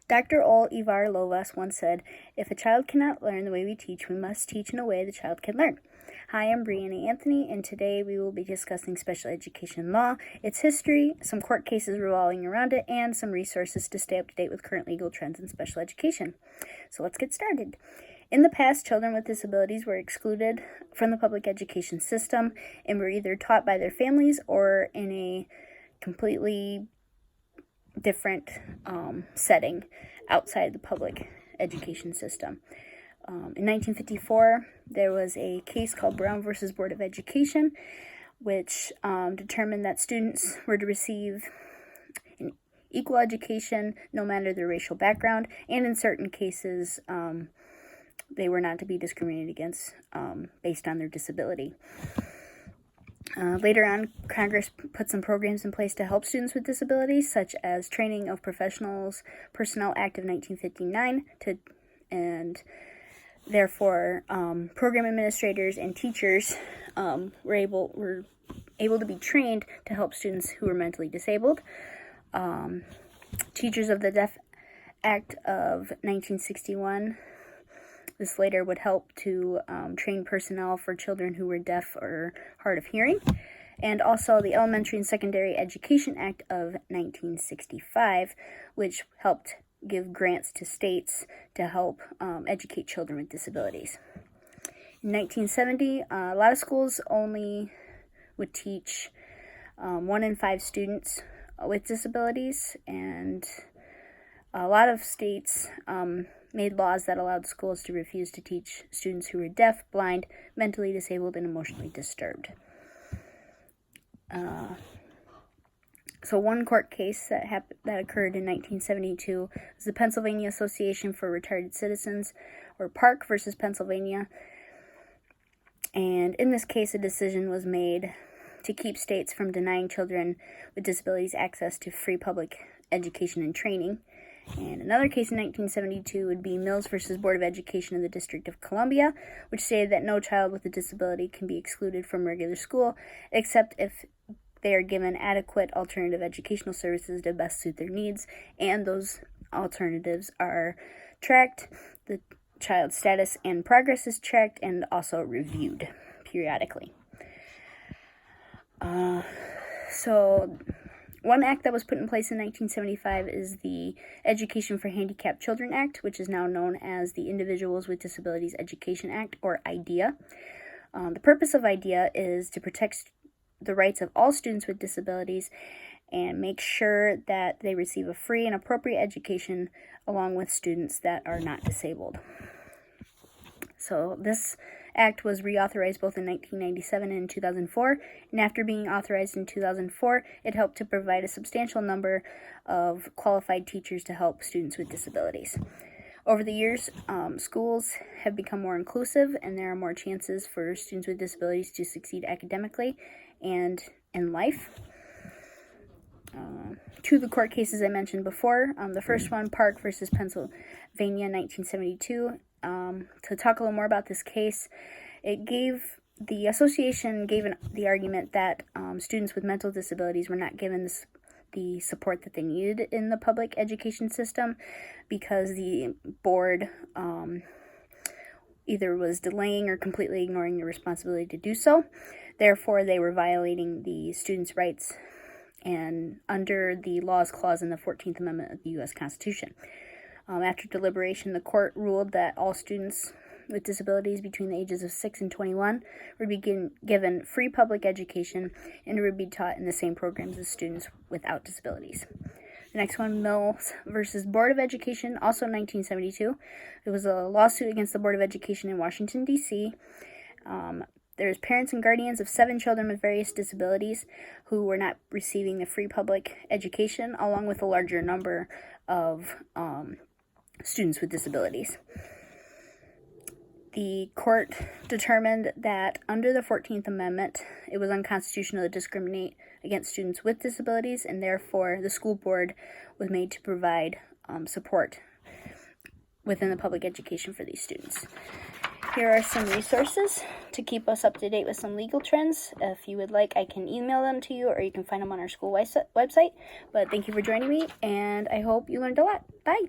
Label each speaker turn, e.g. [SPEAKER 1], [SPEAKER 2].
[SPEAKER 1] Dr. Ol Ivar Lovas once said, "If a child cannot learn the way we teach, we must teach in a way the child can learn." Hi, I'm Brianna Anthony, and today we will be discussing special education law, its history, some court cases revolving around it, and some resources to stay up to date with current legal trends in special education. So let's get started. In the past, children with disabilities were excluded from the public education system and were either taught by their families or in a completely different setting outside the public education system. In 1954, there was a case called Brown versus Board of Education, which determined that students were to receive an equal education no matter their racial background, and in certain cases, they were not to be discriminated against based on their disability. Later on, Congress put some programs in place to help students with disabilities, such as Training of Professionals Personnel Act of 1959, and therefore program administrators and teachers were able to be trained to help students who were mentally disabled. Teachers of the Deaf Act of 1961. This later would help to train personnel for children who were deaf or hard of hearing. And also the Elementary and Secondary Education Act of 1965, which helped give grants to states to help educate children with disabilities. In 1970, a lot of schools only would teach 1 in 5 students with disabilities, and a lot of states made laws that allowed schools to refuse to teach students who were deaf, blind, mentally disabled, and emotionally disturbed. So one court case that occurred in 1972 was the Pennsylvania Association for Retarded Citizens, or PARC versus Pennsylvania. And in this case, a decision was made to keep states from denying children with disabilities access to free public education and training. And another case in 1972 would be Mills versus Board of Education of the District of Columbia, which stated that no child with a disability can be excluded from regular school, except if they are given adequate alternative educational services to best suit their needs, and those alternatives are tracked, the child's status and progress is checked, and also reviewed periodically. So one act that was put in place in 1975 is the Education for Handicapped Children Act, which is now known as the Individuals with Disabilities Education Act, or IDEA. The purpose of IDEA is to protect the rights of all students with disabilities and make sure that they receive a free and appropriate education along with students that are not disabled. So this act was reauthorized both in 1997 and 2004, and after being authorized in 2004, it helped to provide a substantial number of qualified teachers to help students with disabilities. Over the years, schools have become more inclusive, and there are more chances for students with disabilities to succeed academically and in life. Two of the court cases I mentioned before, the first one, PARC versus Pennsylvania, 1972. To talk a little more about this case, the association gave the argument that students with mental disabilities were not given the support that they needed in the public education system because the board either was delaying or completely ignoring their responsibility to do so. Therefore, they were violating the students' rights and under the Laws Clause in the 14th Amendment of the U.S. Constitution. After deliberation, the court ruled that all students with disabilities between the ages of 6 and 21 would be given free public education and would be taught in the same programs as students without disabilities. The next one, Mills versus Board of Education, also 1972. It was a lawsuit against the Board of Education in Washington, D.C. There's parents and guardians of 7 children with various disabilities who were not receiving the free public education, along with a larger number of students with disabilities. The court determined that under the 14th Amendment, it was unconstitutional to discriminate against students with disabilities, and therefore the school board was made to provide support within the public education for these students. Here are some resources to keep us up to date with some legal trends. If you would like, I can email them to you, or you can find them on our school website. But thank you for joining me, and I hope you learned a lot. Bye!